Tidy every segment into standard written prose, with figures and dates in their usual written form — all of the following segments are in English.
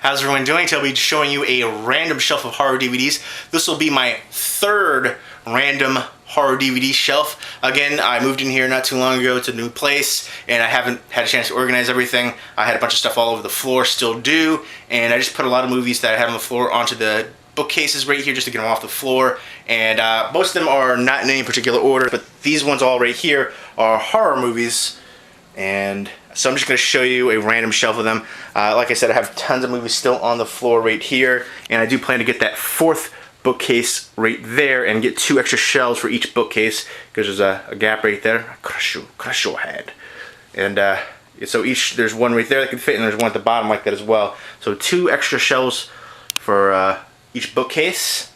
How's everyone doing? Today I'll be showing you a random shelf of horror DVDs. This will be my third random horror DVD shelf. Again, I moved in here not too long ago to a new place, and I haven't had a chance to organize everything. I had a bunch of stuff all over the floor, still do, and I just put a lot of movies that I have on the floor onto the bookcases right here just to get them off the floor. And most of them are not in any particular order, but these ones all right here are horror movies. And so I'm just going to show you a random shelf of them. Like I said, I have tons of movies still on the floor right here, and I do plan to get that fourth bookcase right there and get 2 extra shelves for each bookcase because there's a gap right there. Crush your head. And so there's one right there that can fit, and there's one at the bottom like that as well. So 2 extra shelves for each bookcase,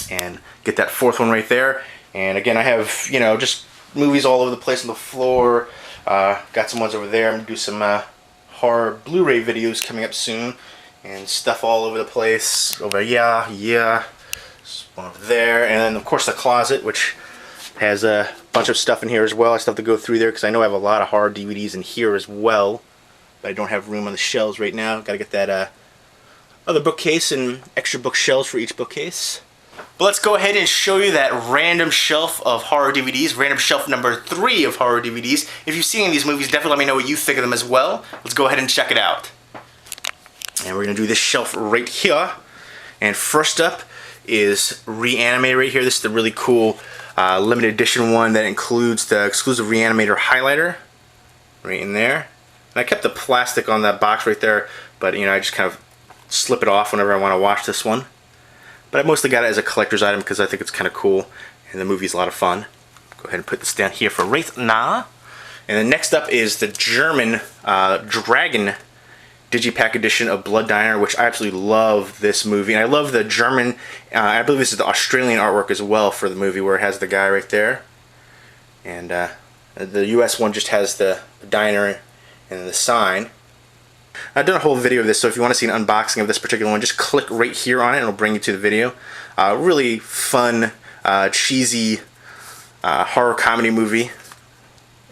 and get that fourth one right there. And again, I have, you know, just movies all over the place on the floor. Got some ones over there. I'm gonna do some horror Blu-ray videos coming up soon, and stuff all over the place. Over yeah. There's one over there, and then of course the closet, which has a bunch of stuff in here as well. I still have to go through there because I know I have a lot of horror DVDs in here as well, but I don't have room on the shelves right now. Got to get that other bookcase and extra bookshelves for each bookcase. But let's go ahead and show you that random shelf of horror DVDs, random shelf number 3 of horror DVDs. If you've seen these movies, definitely let me know what you think of them as well. Let's go ahead and check it out. And we're going to do this shelf right here. And first up is Reanimator right here. This is the really cool limited edition one that includes the exclusive Reanimator highlighter right in there. And I kept the plastic on that box right there, but you know, I just kind of slip it off whenever I want to watch this one. But I mostly got it as a collector's item because I think it's kind of cool, and the movie's a lot of fun. Go ahead and put this down here for right now. And then next up is the German Dragon Digipack edition of Blood Diner, which I absolutely love this movie. And I love the German, I believe this is the Australian artwork as well for the movie, where it has the guy right there. And the US one just has the diner and the sign. I've done a whole video of this, so if you want to see an unboxing of this particular one, just click right here on it and it'll bring you to the video. Really fun, cheesy horror comedy movie.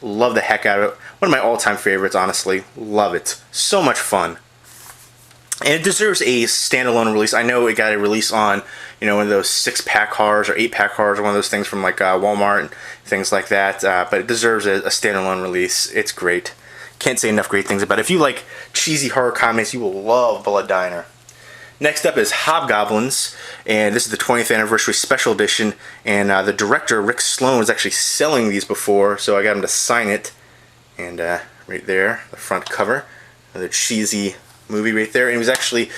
Love the heck out of it. One of my all-time favorites, honestly. Love it. So much fun. And it deserves a standalone release. I know it got a release on, you know, one of those 6-pack horrors or 8-pack horrors, or one of those things from like Walmart and things like that. But it deserves a standalone release. It's great. Can't say enough great things about it. If you like cheesy horror comedies, you will love Blood Diner. Next up is Hobgoblins, and this is the 20th anniversary special edition, and the director, Rick Sloan, was actually selling these before, so I got him to sign it. And right there, the front cover, the cheesy movie right there, and he was actually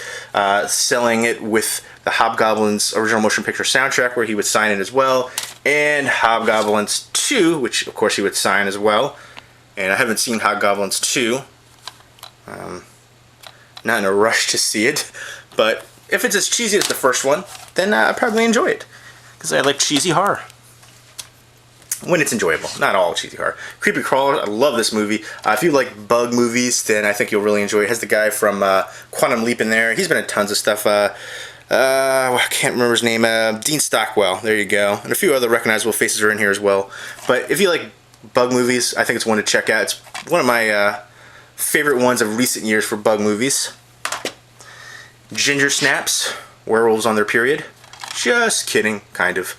selling it with the Hobgoblins original motion picture soundtrack, where he would sign it as well, and Hobgoblins 2, which of course he would sign as well. And I haven't seen Hobgoblins 2. Not in a rush to see it, but if it's as cheesy as the first one, then I'll probably enjoy it, because I like cheesy horror when it's enjoyable. Not all cheesy horror. Creepy Crawler, I love this movie. If you like bug movies, then I think you'll really enjoy it. It has the guy from Quantum Leap in there. He's been in tons of stuff. I can't remember his name. Dean Stockwell. There you go. And a few other recognizable faces are in here as well. But if you like bug movies, I think it's one to check out. It's one of my favorite ones of recent years for bug movies. Ginger Snaps, werewolves on their period. Just kidding, kind of.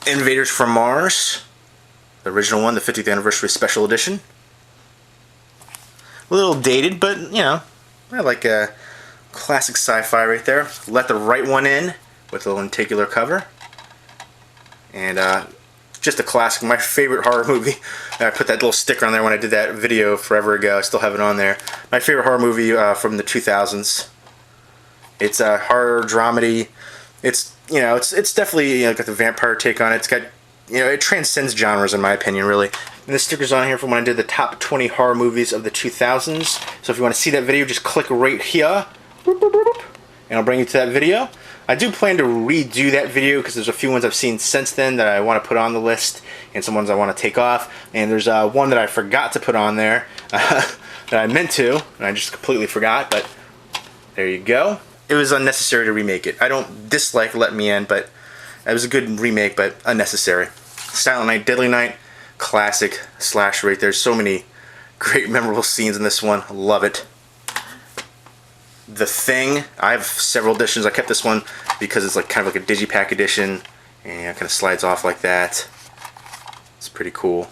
Invaders from Mars, the original one, the 50th anniversary special edition. A little dated, but you know, I like a classic sci-fi right there. Let the Right One In, with a lenticular cover. And just a classic, my favorite horror movie. I put that little sticker on there when I did that video forever ago. I still have it on there. My favorite horror movie from the 2000s. It's a horror dramedy. It's, you know, it's definitely, you know, got the vampire take on it. It's got, you know, it transcends genres in my opinion, really. And the sticker's on here from when I did the top 20 horror movies of the 2000s. So if you want to see that video, just click right here. Boop, boop, boop, boop, and I'll bring you to that video. I do plan to redo that video because there's a few ones I've seen since then that I want to put on the list, and some ones I want to take off. And there's one that I forgot to put on there that I meant to, and I just completely forgot, but there you go. It was unnecessary to remake it. I don't dislike Let Me In, but it was a good remake, but unnecessary. Silent Night, Deadly Night, classic slash right there. So many great memorable scenes in this one. Love it. The Thing. I have several editions. I kept this one because it's like kind of like a digipack edition, and it kind of slides off like that. It's pretty cool.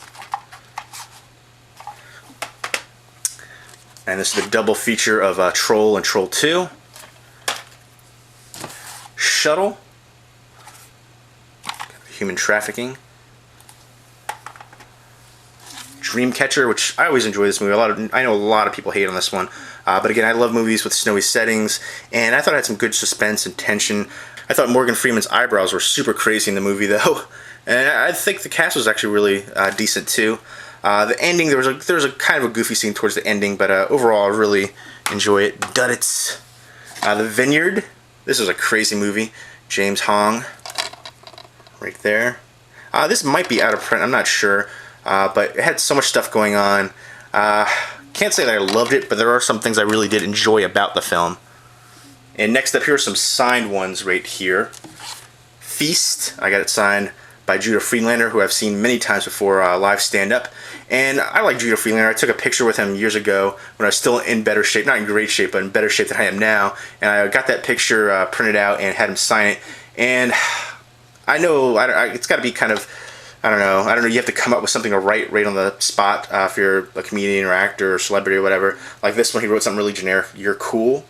And this is the double feature of Troll and Troll 2. Shuttle. Human Trafficking. Dreamcatcher, which I always enjoy this movie. I know a lot of people hate on this one, but again, I love movies with snowy settings, and I thought it had some good suspense and tension. I thought Morgan Freeman's eyebrows were super crazy in the movie, though, and I think the cast was actually really decent too. The ending, there was a kind of a goofy scene towards the ending, but overall, I really enjoy it. Duddits. The Vineyard. This was a crazy movie. James Hong, right there. This might be out of print. I'm not sure. But it had so much stuff going on. Can't say that I loved it, but there are some things I really did enjoy about the film. And next up, here are some signed ones right here. Feast. I got it signed by Judah Friedlander, who I've seen many times before live stand-up. And I like Judah Friedlander. I took a picture with him years ago when I was still in better shape. Not in great shape, but in better shape than I am now. And I got that picture printed out and had him sign it. And I know it's got to be kind of... I don't know, you have to come up with something to write right on the spot if you're a comedian or actor or celebrity or whatever. Like this one, he wrote something really generic, "You're cool."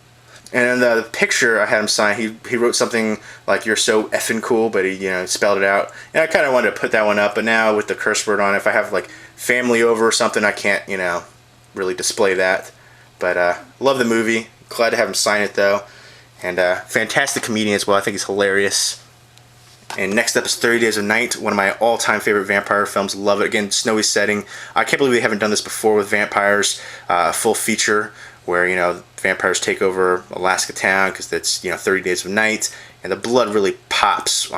And then the picture I had him sign, he wrote something like, "You're so effing cool," but he spelled it out. And I kind of wanted to put that one up, but now with the curse word on, if I have like family over or something, I can't, really display that. But love the movie. Glad to have him sign it though. And fantastic comedian as well. I think he's hilarious. And next up is 30 Days of Night, one of my all-time favorite vampire films. Love it. Again, snowy setting. I can't believe we haven't done this before with vampires. Full feature where, vampires take over Alaska town because it's, 30 Days of Night. And the blood really pops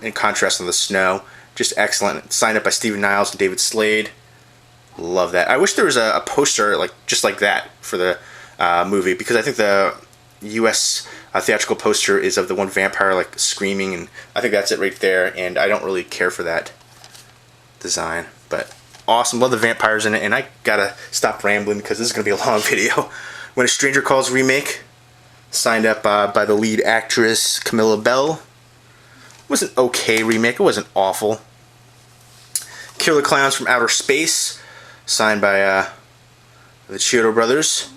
in contrast on the snow. Just excellent. Signed up by Stephen Niles and David Slade. Love that. I wish there was a poster just like that for the movie, because I think the U.S. Theatrical poster is of the one vampire screaming, and I think that's it right there, and I don't really care for that design, but awesome. Love the vampires in it, and I gotta stop rambling because this is gonna be a long video. When a Stranger Calls remake, signed up by the lead actress Camilla Bell. It was an okay remake. It wasn't awful. Killer Clowns from Outer Space, signed by the Chiodo brothers,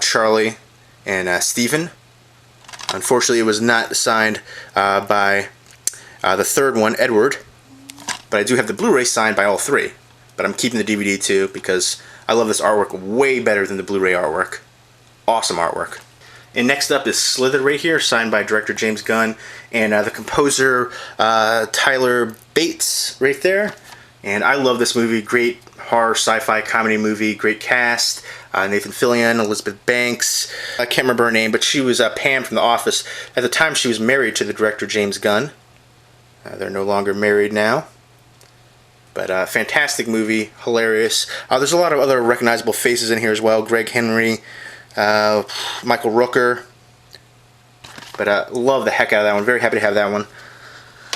Charlie and Stephen. Unfortunately, it was not signed by the third one, Edward, but I do have the Blu-ray signed by all three. But I'm keeping the DVD too because I love this artwork way better than the Blu-ray artwork. Awesome artwork. And next up is Slither right here, signed by director James Gunn and the composer Tyler Bates right there. And I love this movie. Great horror sci-fi comedy movie. Great cast. Nathan Fillion, Elizabeth Banks. I can't remember her name, but she was Pam from The Office. At the time, she was married to the director James Gunn. They're no longer married now. But fantastic movie. Hilarious. There's a lot of other recognizable faces in here as well. Greg Henry, Michael Rooker. But love the heck out of that one. Very happy to have that one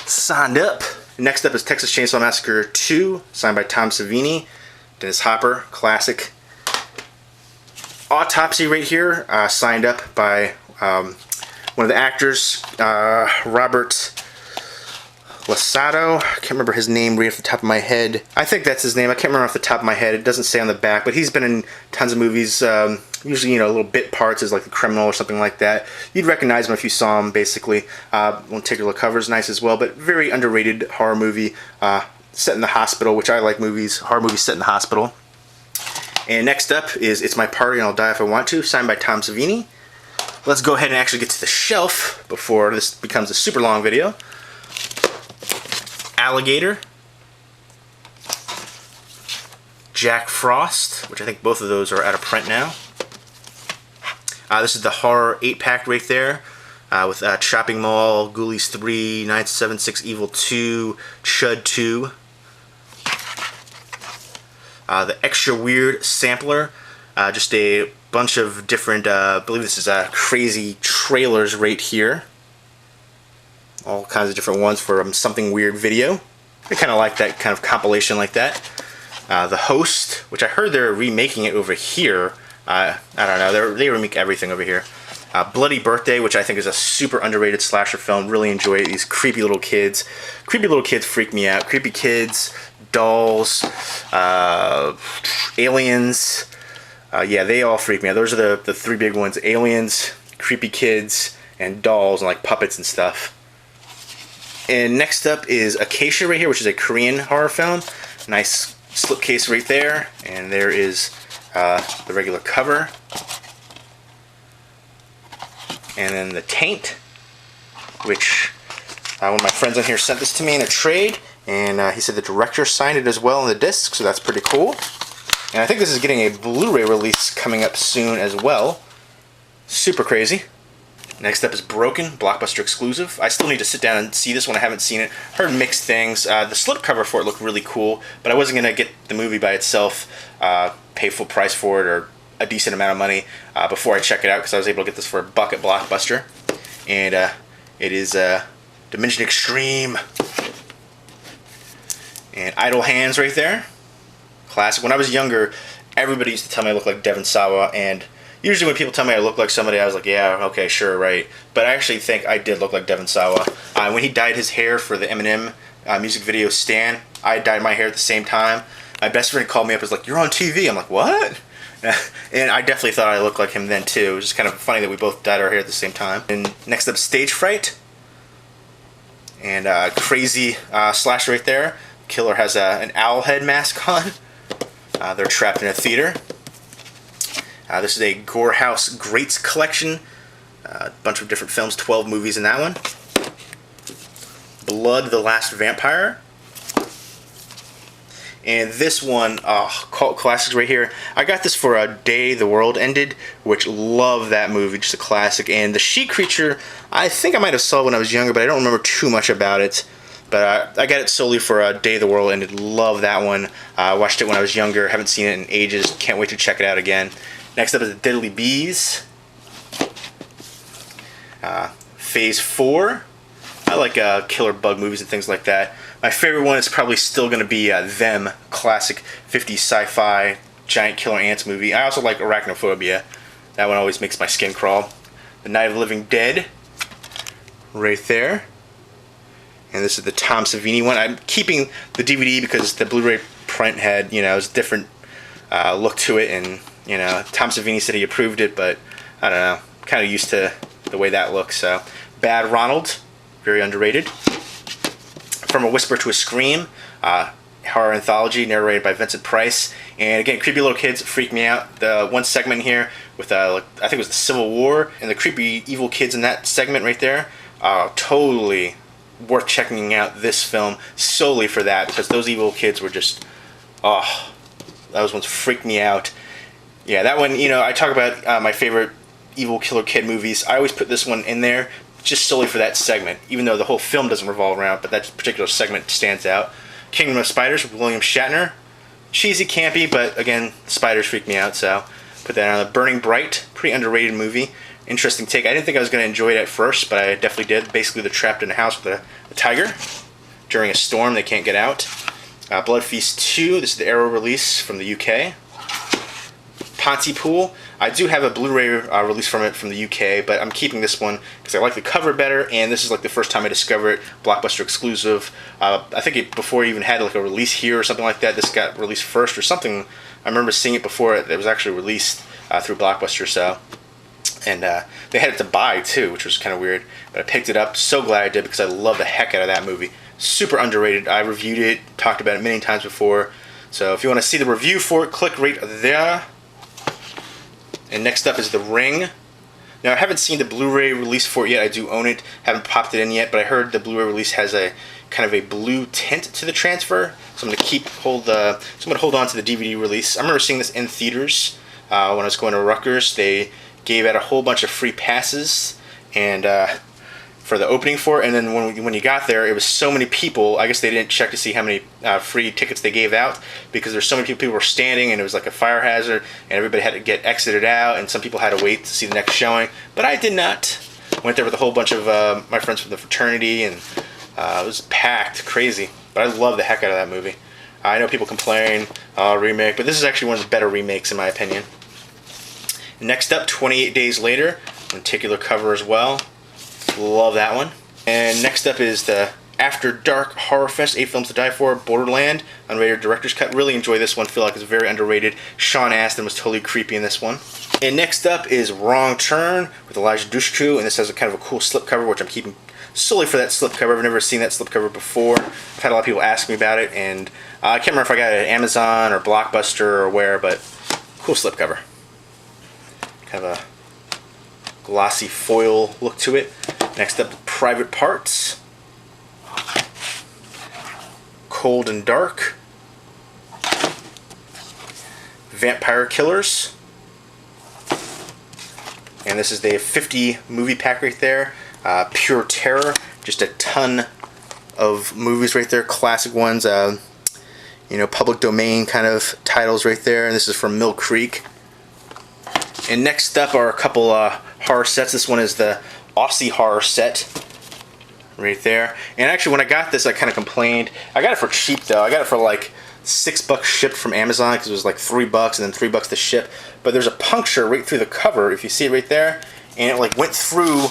signed up. Next up is Texas Chainsaw Massacre 2, signed by Tom Savini. Dennis Hopper, classic. Autopsy right here, signed up by one of the actors, Robert Lasado. I can't remember his name right off the top of my head. I think that's his name. I can't remember off the top of my head. It doesn't say on the back, but he's been in tons of movies. Usually, little bit parts as like The Criminal or something like that. You'd recognize him if you saw him, basically. One particular cover is nice as well, but very underrated horror movie set in the hospital, which I like movies, horror movies set in the hospital. And next up is It's My Party and I'll Die If I Want To, signed by Tom Savini. Let's go ahead and actually get to the shelf before this becomes a super long video. Alligator. Jack Frost, which I think both of those are out of print now. This is the horror 8-pack right there with Chopping Mall, Ghoulies 3, 976 Evil 2, Chud 2. The Extra Weird Sampler, just a bunch of different, I believe this is crazy trailers right here. All kinds of different ones for Something Weird video. I kind of like that kind of compilation like that. The Host, which I heard they're remaking it over here. I don't know. They remake everything over here. Bloody Birthday, which I think is a super underrated slasher film. Really enjoy it. These creepy little kids. Creepy little kids freak me out. Creepy kids, dolls, aliens. Yeah, they all freak me out. Those are the three big ones. Aliens, creepy kids, and dolls, and like puppets and stuff. And next up is Acacia right here, which is a Korean horror film. Nice slipcase right there. And there is the regular cover. And then the Taint, which one of my friends on here sent this to me in a trade. And he said the director signed it as well on the disc, so that's pretty cool. And I think this is getting a Blu-ray release coming up soon as well. Super crazy. Next up is Broken, Blockbuster exclusive. I still need to sit down and see this one. I haven't seen it. Heard mixed things. The slipcover for it looked really cool, but I wasn't going to get the movie by itself, pay full price for it, or a decent amount of money before I check it out, because I was able to get this for $1 at Blockbuster. And it is Dimension Extreme. And Idle Hands right there. Classic. When I was younger, everybody used to tell me I looked like Devon Sawa, and usually when people tell me I look like somebody, I was like, yeah, okay, sure, right. But I actually think I did look like Devon Sawa. When he dyed his hair for the Eminem music video Stan, I dyed my hair at the same time. My best friend called me up and was like, you're on TV. I'm like, what? And I definitely thought I looked like him then too. It was just kind of funny that we both dyed our hair at the same time. And next up, Stage Fright. And crazy slash right there. Killer has an owl head mask on. They're trapped in a theater. This is a Gore House Greats collection. A bunch of different films, 12 movies in that one. Blood, the Last Vampire. And this one, cult classics right here. I got this for A Day the World Ended, which love that movie, just a classic. And The She Creature, I think I might have saw it when I was younger, but I don't remember too much about it. But I got it solely for A Day the World Ended. Love that one. I watched it when I was younger. Haven't seen it in ages. Can't wait to check it out again. Next up is The Deadly Bees. Phase 4. I like killer bug movies and things like that. My favorite one is probably still going to be Them, classic 50s sci-fi giant killer ants movie. I also like Arachnophobia. That one always makes my skin crawl. The Night of the Living Dead, right there. And this is the Tom Savini one. I'm keeping the DVD because the Blu-ray print had, it was a different look to it, and Tom Savini said he approved it, but I don't know. I'm kind of used to the way that looks. So, Bad Ronald, very underrated. From a Whisper to a Scream, horror anthology narrated by Vincent Price. And again, creepy little kids freak me out. The one segment here with I think it was the Civil War, and the creepy evil kids in that segment right there, totally worth checking out this film solely for that, because those evil kids were just, those ones freaked me out. Yeah, that one, I talk about my favorite evil killer kid movies. I always put this one in there just solely for that segment, even though the whole film doesn't revolve around, but that particular segment stands out. Kingdom of Spiders with William Shatner. Cheesy, campy, but again, spiders freak me out, so put that on. The Burning Bright, pretty underrated movie. Interesting take. I didn't think I was going to enjoy it at first, but I definitely did. Basically, they're trapped in a house with a tiger. During a storm, they can't get out. Blood Feast 2, this is the Arrow release from the UK. Pontypool. I do have a Blu-ray release from it from the UK, but I'm keeping this one because I like the cover better, and this is like the first time I discovered it, Blockbuster exclusive. I think before it even had like a release here or something like that, this got released first or something. I remember seeing it before it was actually released through Blockbuster, so. And they had it to buy too, which was kind of weird, but I picked it up. So glad I did, because I love the heck out of that movie. Super underrated. I reviewed it, talked about it many times before. So if you want to see the review for it, click right there. And next up is The Ring. Now, I haven't seen the Blu-ray release for it yet. I do own it. Haven't popped it in yet, but I heard the Blu-ray release has a kind of a blue tint to the transfer. So I'm going to hold on to the DVD release. I remember seeing this in theaters when I was going to Rutgers. They gave out a whole bunch of free passes and for the opening for it, and then when you got there, it was so many people. I guess they didn't check to see how many free tickets they gave out, because there's so many people were standing, and it was like a fire hazard, and everybody had to get exited out, and some people had to wait to see the next showing. But I did not. Went there with a whole bunch of my friends from the fraternity, and it was packed, crazy. But I love the heck out of that movie. I know people complain, remake, but this is actually one of the better remakes in my opinion. Next up, 28 Days Later, lenticular cover as well. Love that one. And next up is the After Dark Horror Fest, 8 Films to Die For, Borderland, unrated director's cut. Really enjoy this one, feel like it's very underrated. Sean Astin was totally creepy in this one. And next up is Wrong Turn with Elijah Dushku, and this has a kind of a cool slipcover, which I'm keeping solely for that slipcover. I've never seen that slipcover before. I've had a lot of people ask me about it, and I can't remember if I got it at Amazon or Blockbuster or where, but cool slipcover. Kind of a glossy foil look to it. Next up, Private Parts, Cold and Dark, Vampire Killers, and this is the 50 movie pack right there. Pure Terror, just a ton of movies right there, classic ones, you know, public domain kind of titles right there, and this is from Mill Creek. And next up are a couple horror sets. This one is the Aussie horror set right there. And actually when I got this I kind of complained. I got it for cheap though. I got it for like $6 shipped from Amazon because it was like $3 and then $3 to ship. But there's a puncture right through the cover, if you see it right there, and it like went through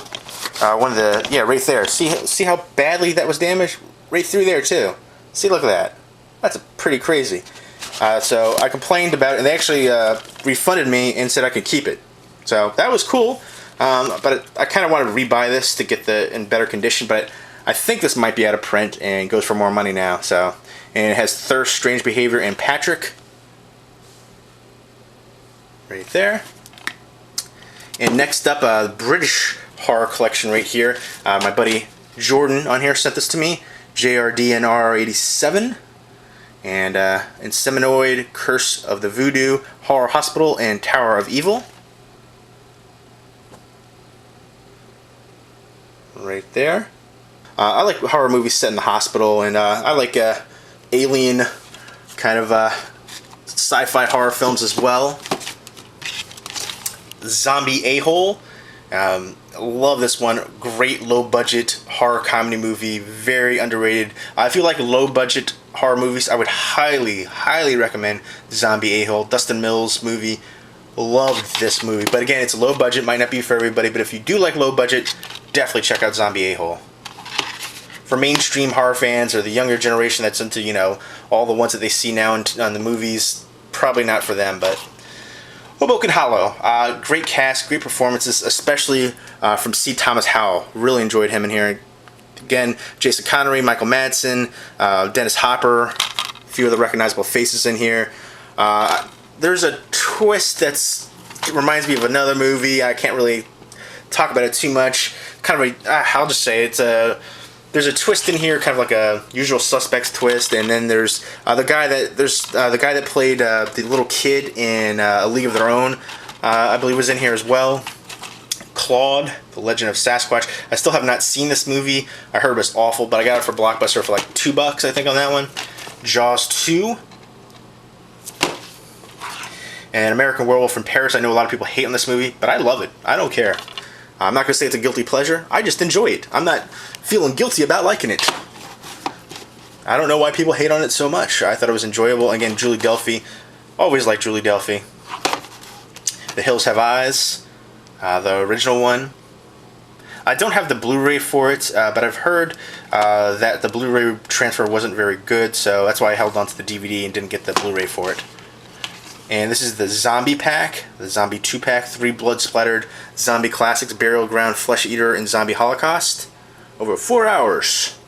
one of the, yeah, right there. See how badly that was damaged? Right through there too. See, look at that. That's pretty crazy. So I complained about it, and they actually refunded me and said I could keep it. So that was cool. But I kind of wanted to rebuy this to get the in better condition, but I think this might be out of print and goes for more money now. So, and it has Thirst, Strange Behavior, and Patrick right there. And next up, British horror collection right here. My buddy Jordan on here sent this to me, JRDNR87. And Inseminoid, Curse of the Voodoo, Horror Hospital, and Tower of Evil. Right there. I like horror movies set in the hospital, and I like alien kind of sci-fi horror films as well. Zombie A-Hole. Love this one. Great low-budget horror comedy movie. Very underrated. If you like low-budget horror movies, I would highly, highly recommend Zombie A-Hole. Dustin Mills movie. Loved this movie. But again, it's low budget. Might not be for everybody. But if you do like low budget, definitely check out Zombie A-Hole. For mainstream horror fans or the younger generation that's into, you know, all the ones that they see now on the movies, probably not for them. But Hoboken Hollow. Great cast, great performances, especially from C. Thomas Howell. Really enjoyed him in here. Again, Jason Connery, Michael Madsen, Dennis Hopper, a few of the recognizable faces in here. There's a twist that reminds me of another movie. I can't really talk about it too much. Kind of I'll just say it's there's a twist in here, kind of like a Usual Suspects twist, and then there's the guy that played the little kid in A League of Their Own. I believe was in here as well. Claude, The Legend of Sasquatch. I still have not seen this movie. I heard it was awful, but I got it for Blockbuster for like $2, I think, on that one. Jaws 2. And American Werewolf in Paris. I know a lot of people hate on this movie, but I love it. I don't care. I'm not going to say it's a guilty pleasure. I just enjoy it. I'm not feeling guilty about liking it. I don't know why people hate on it so much. I thought it was enjoyable. Again, Julie Delpy. Always like Julie Delpy. The Hills Have Eyes. The original one. I don't have the Blu-ray for it, but I've heard that the Blu-ray transfer wasn't very good, so that's why I held on to the DVD and didn't get the Blu-ray for it. And this is the Zombie Pack, the Zombie 2-pack, 3 blood-splattered zombie classics, Burial Ground, Flesh Eater, and Zombie Holocaust. Over 4 hours.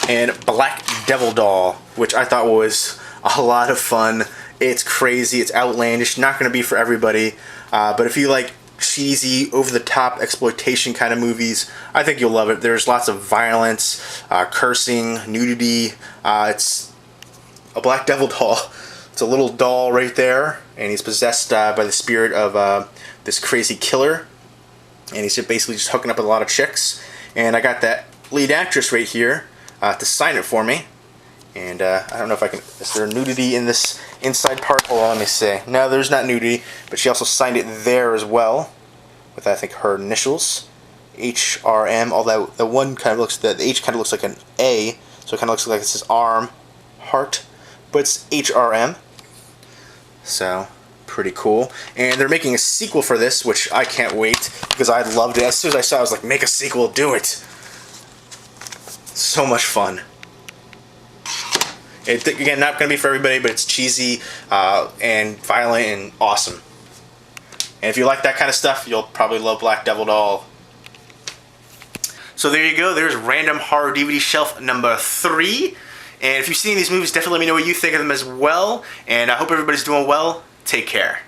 And Black Devil Doll, which I thought was a lot of fun. It's crazy, it's outlandish, not going to be for everybody. But if you like cheesy, over-the-top exploitation kind of movies, I think you'll love it. There's lots of violence, cursing, nudity. It's a Black Devil Doll. It's a little doll right there, and he's possessed by the spirit of this crazy killer, and he's basically just hooking up with a lot of chicks. And I got that lead actress right here to sign it for me. And I don't know if I can, is there nudity in this inside part? Hold on, let me see. No, there's not nudity, but she also signed it there as well, with I think her initials, HRM, although the one kind of looks, the H kind of looks like an A, so it kind of looks like it's his arm. part, but it's HRM. So, pretty cool. And they're making a sequel for this, which I can't wait, because I loved it. As soon as I saw it, I was like, make a sequel, do it. So much fun. Again, not going to be for everybody, but it's cheesy and violent and awesome. And if you like that kind of stuff, you'll probably love Black Devil Doll. So there you go. There's Random Horror DVD Shelf number 3. And if you've seen these movies, definitely let me know what you think of them as well. And I hope everybody's doing well. Take care.